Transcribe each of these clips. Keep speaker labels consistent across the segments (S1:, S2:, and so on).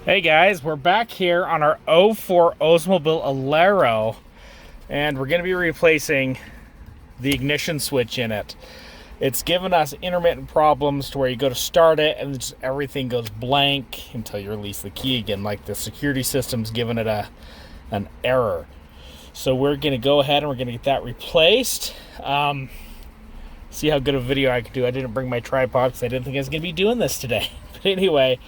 S1: Hey guys, we're back here on our 04 Oldsmobile Alero, and we're going to be replacing the ignition switch in it. It's given us intermittent problems to where you go to start it and just everything goes blank until you release the key again, like the security system's giving it an error. So we're going to go ahead and we're going to get that replaced. See how good of a video I could do. I didn't bring my tripod because I didn't think I was going to be doing this today. But anyway,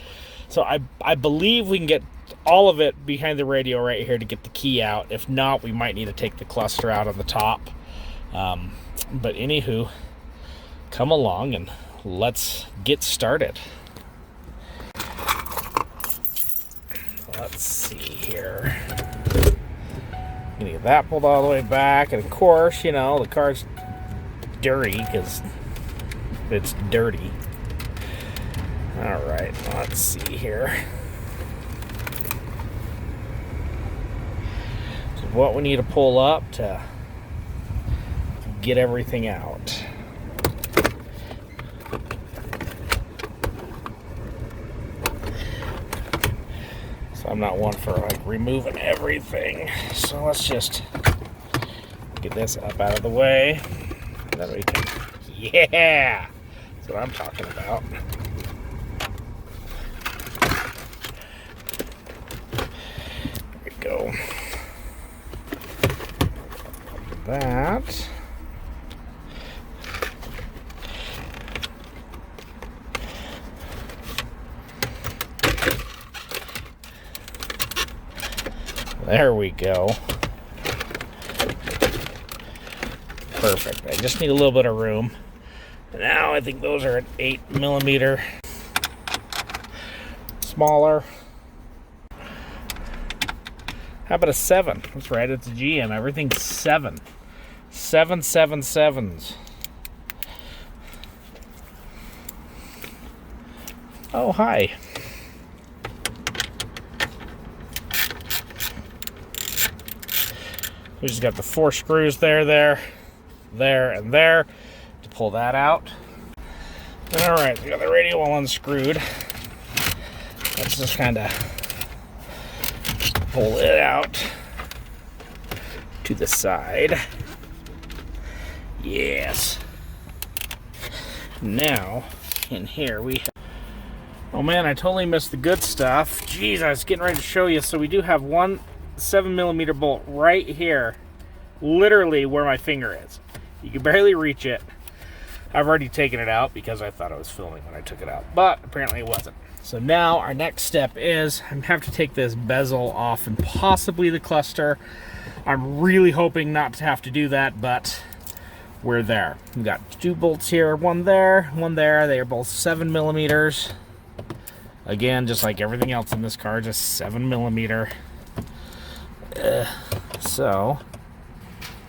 S1: so I believe we can get all of it behind the radio right here to get the key out. If not, we might need to take the cluster out on the top. But anywho, come along and let's get started. Let's see here. I'm gonna get that pulled all the way back, and of course, you know, the car's dirty because it's dirty. All right, let's see here. So what we need to pull up to get everything out. So I'm not one for like removing everything. So let's just get this up out of the way. Then we can, yeah, that's what I'm talking about. There we go. That. There we go. Perfect. I just need a little bit of room. Now I think those are an 8mm. Smaller. How about a 7? That's right, it's a GM. Everything's 7. 777s. Oh, hi. We just got the 4 screws there, and there to pull that out. All right, we got the radio all unscrewed. Let's just kind of pull it out to the side. Yes. Now, in here we have... Oh man, I totally missed the good stuff. Jeez, I was getting ready to show you. So we do have one 7mm bolt right here, literally where my finger is. You can barely reach it. I've already taken it out because I thought I was filming when I took it out, but apparently it wasn't. So now our next step is I have to take this bezel off and possibly the cluster. I'm really hoping not to have to do that, but we're there. We've got 2 bolts here, one there, one there. They are both 7mm. Again, just like everything else in this car, just 7mm. So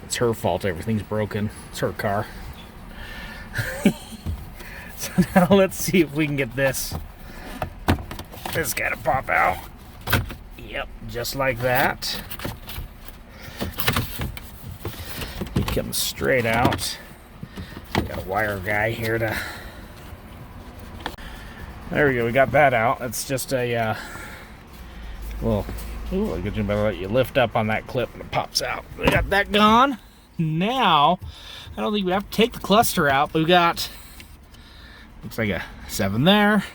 S1: it's her fault everything's broken. It's her car. So now let's see if we can get this guy to pop out. Yep, just like that. He comes straight out. We got a wire guy here to... There we go, we got that out. It's just a little... Ooh, I better let you lift up on that clip and it pops out. We got that gone. Now, I don't think we have to take the cluster out, but we got, looks like a 7 there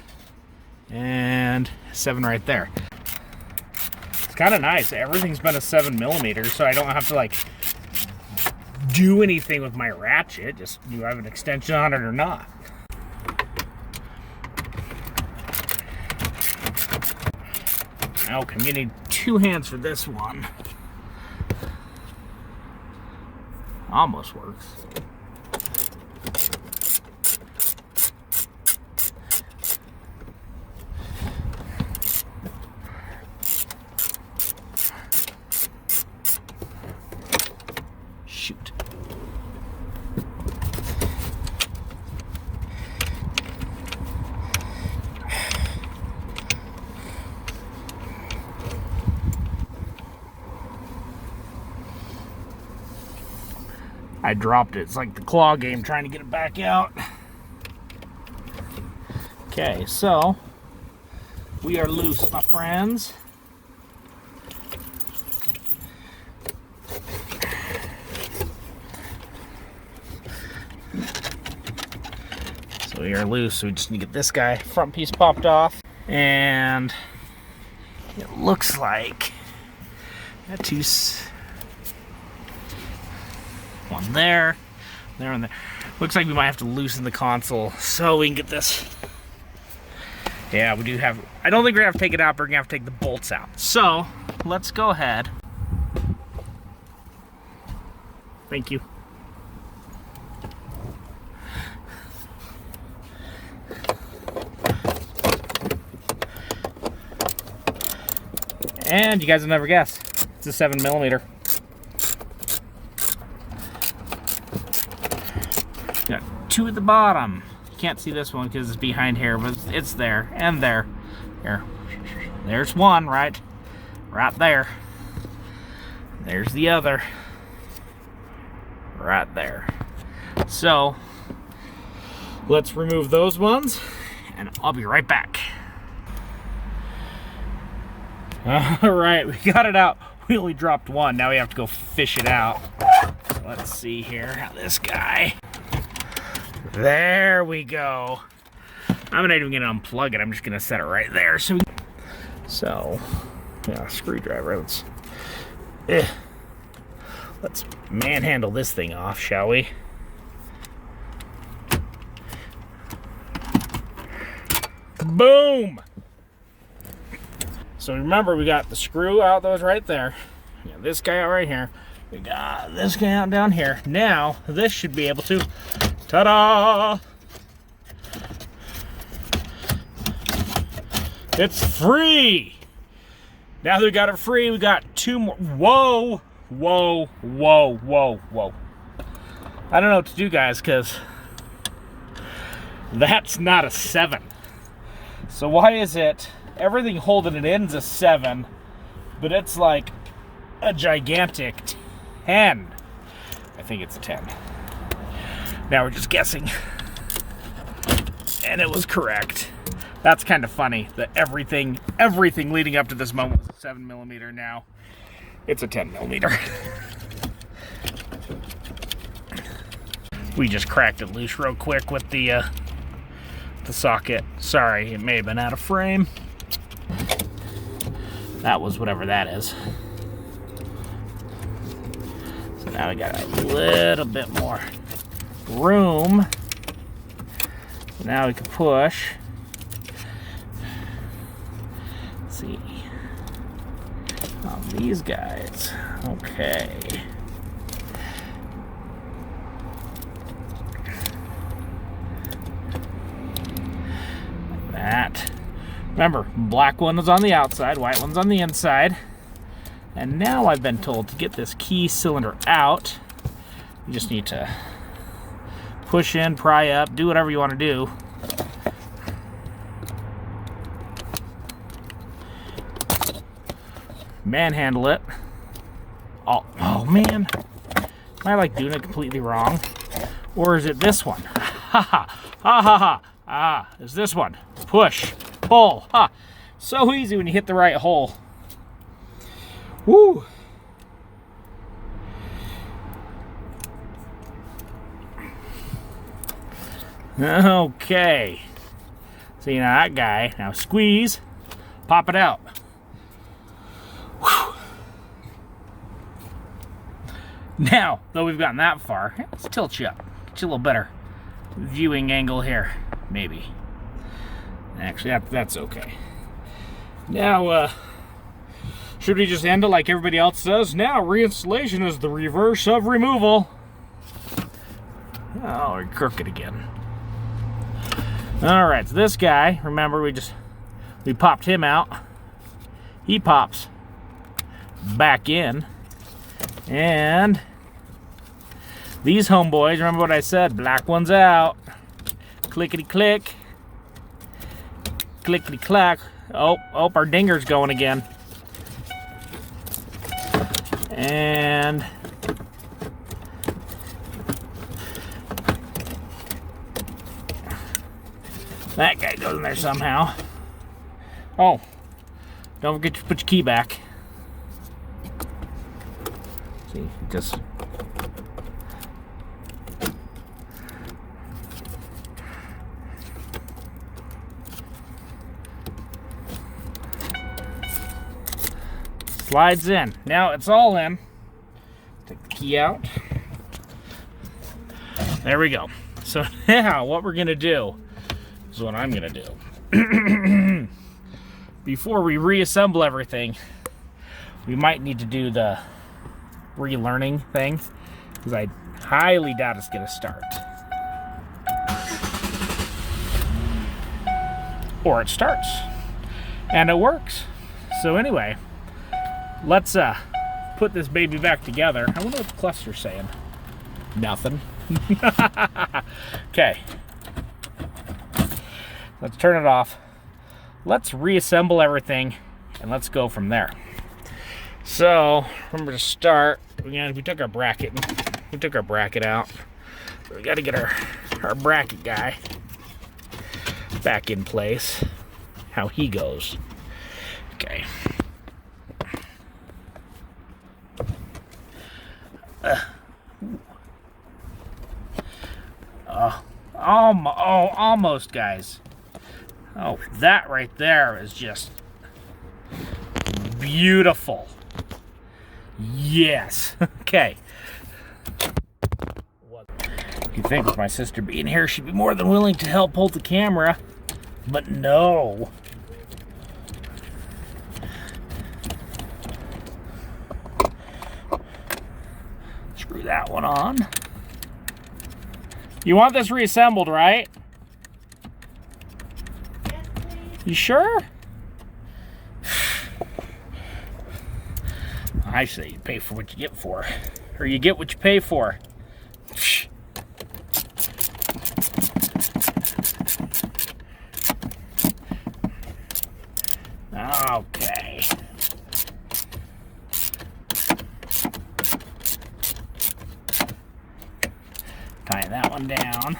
S1: and 7 right there. It's kind of nice. Everything's been a 7mm, so I don't have to like do anything with my ratchet. Just do I have an extension on it or not? Okay, I'm gonna need 2 hands for this one. Almost works. Shoot. I dropped it. It's like the claw game trying to get it back out. Okay, so We are loose, my friends. So we are loose, so we just need to get this guy front piece popped off. And it looks like got two, one there, there, and there. Looks like we might have to loosen the console so we can get this. Yeah, we do have, I don't think we're gonna have to take it out, but we're gonna have to take the bolts out. So let's go ahead. Thank you. And you guys will never guess, it's a 7mm. Got two at the bottom. You can't see this one because it's behind here, but it's there and there. Here, there's one right there. There's the other right there. So let's remove those ones, and I'll be right back. All right, we got it out. We only dropped one. Now we have to go fish it out. So let's see here how this guy. There we go. I'm not even gonna unplug it. I'm just gonna set it right there. So yeah, screwdriver. Let's manhandle this thing off, shall we? Boom! So remember, we got the screw out that was right there. We got this guy out right here. We got this guy out down here. Now, this should be able to, ta-da! It's free! Now that we got it free, we got two more. Whoa! Whoa, whoa, whoa, whoa. I don't know what to do, guys, because that's not a 7. So why is it everything holding it in is a 7, but it's like a gigantic 10? I think it's a 10. Now we're just guessing. And it was correct. That's kind of funny that everything leading up to this moment was a 7mm. Now it's a 10mm. We just cracked it loose real quick with the socket. Sorry, it may have been out of frame. That was whatever that is. So now we got a little bit more room. So now we can push. Let's see. On these guys. Okay. Like that. Remember, black one is on the outside, white one's on the inside. And now I've been told to get this key cylinder out, you just need to push in, pry up, do whatever you want to do. Manhandle it. Oh man. Am I like doing it completely wrong? Or is it this one? Ha ha. Ha ha ha. Ah, it's this one. Push. Pull. Ha. So easy when you hit the right hole. Woo. Okay. See, now that guy, now squeeze, pop it out. Whew. Now, though we've gotten that far, let's tilt you up. Get you a little better viewing angle here, maybe. Actually, that's okay. Now, should we just end it like everybody else does? Now, reinstallation is the reverse of removal. Oh, we're crooked again. All right, so this guy, remember, we popped him out. He pops back in. And these homeboys, remember what I said, black one's out. Clickety click. Clickety clack. Oh, our dinger's going again. And that guy goes in there somehow. Oh, don't forget to put your key back. See, just slides in. Now it's all in. Take the key out. There we go. So now what we're gonna do is what I'm gonna do. Before we reassemble everything, we might need to do the relearning thing, because I highly doubt it's gonna start. Or it starts and it works. So anyway, let's put this baby back together. I wonder what the cluster's saying. Nothing. Okay. Let's turn it off. Let's reassemble everything and let's go from there. So, remember to start, we took our bracket. We took our bracket out. So we got to get our bracket guy back in place. How he goes. Okay. Almost, guys. Oh, that right there is just beautiful. Yes. Okay. You'd think with my sister being here, she'd be more than willing to help hold the camera, but no. Screw that one on. You want this reassembled, right?
S2: Yes, please.
S1: You sure? I say you pay for what you get for. Or you get what you pay for. Okay. Tie that one down.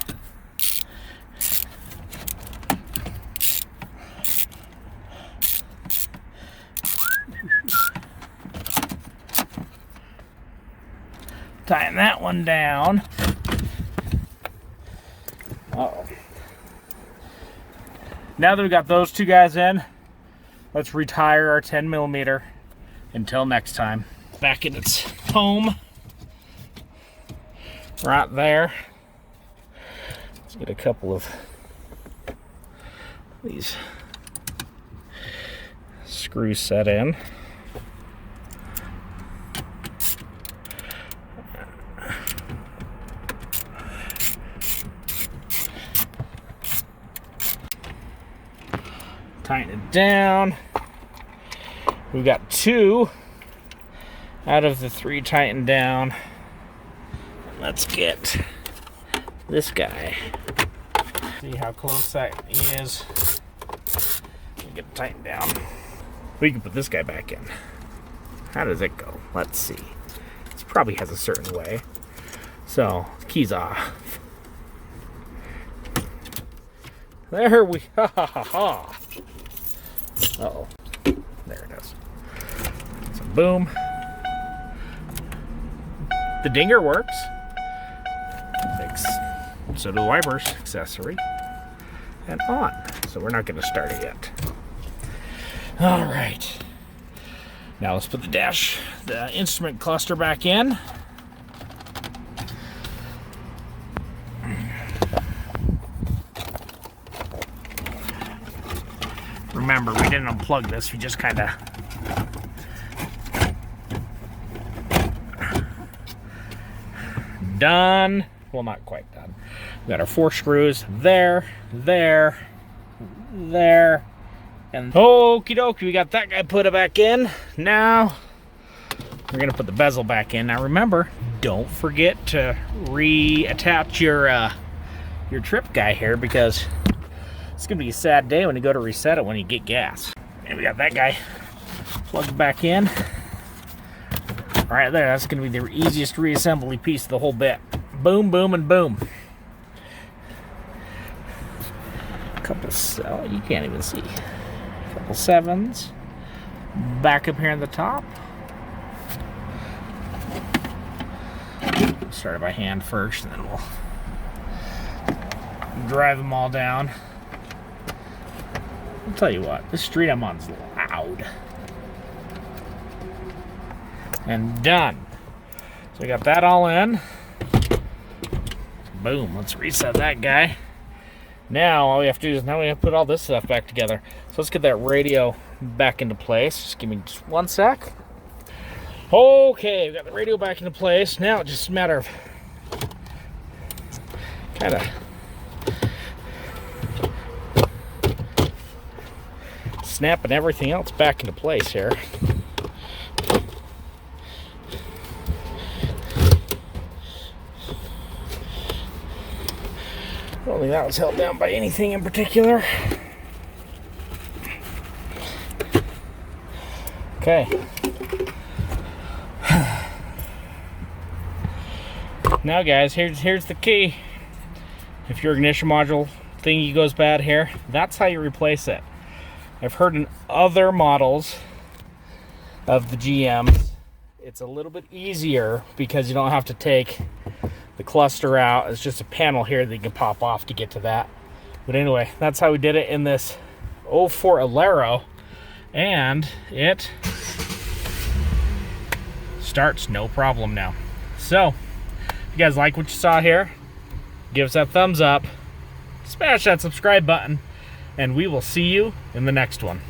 S1: Tying that one down. Uh-oh. Now that we got those two guys in, let's retire our 10mm. Until next time. Back in its home. Right there. Let's get a couple of these screws set in. Tighten it down. We've got 2 out of the 3 tightened down. Let's get this guy. See how close that is. We'll get it tightened down. We can put this guy back in. How does it go? Let's see. This probably has a certain way. So, keys off. There we ha ha ha ha. Uh-oh. There it is. So boom. The dinger works. So do the wipers. Accessory. And on. So we're not going to start it yet. Alright. Now let's put the instrument cluster back in. Remember, we didn't unplug this, we just kind of done. Well, not quite done. We got our 4 screws there, there, there, and okie dokie, we got that guy put it back in. Now we're gonna put the bezel back in. Now remember, don't forget to reattach your trip guy here, because it's gonna be a sad day when you go to reset it when you get gas. And we got that guy plugged back in. Right there, that's gonna be the easiest reassembly piece of the whole bit. Boom, boom, and boom. A couple cells, you can't even see. Couple 7s. Back up here on the top. Start it by hand first, and then we'll drive them all down. I'll tell you what, this street I'm on is loud. And done. So we got that all in. Boom, let's reset that guy. Now all we have to do is now we have to put all this stuff back together. So let's get that radio back into place. Just give me just one sec. Okay, we got the radio back into place. Now it's just a matter of kind of snapping everything else back into place here. I don't think that was held down by anything in particular. Okay. Now guys, here's the key. If your ignition module thingy goes bad here, that's how you replace it. I've heard in other models of the GMs, it's a little bit easier because you don't have to take the cluster out. It's just a panel here that you can pop off to get to that. But anyway, that's how we did it in this 04 Alero, and it starts no problem now. So, if you guys like what you saw here, give us that thumbs up, smash that subscribe button, and we will see you in the next one.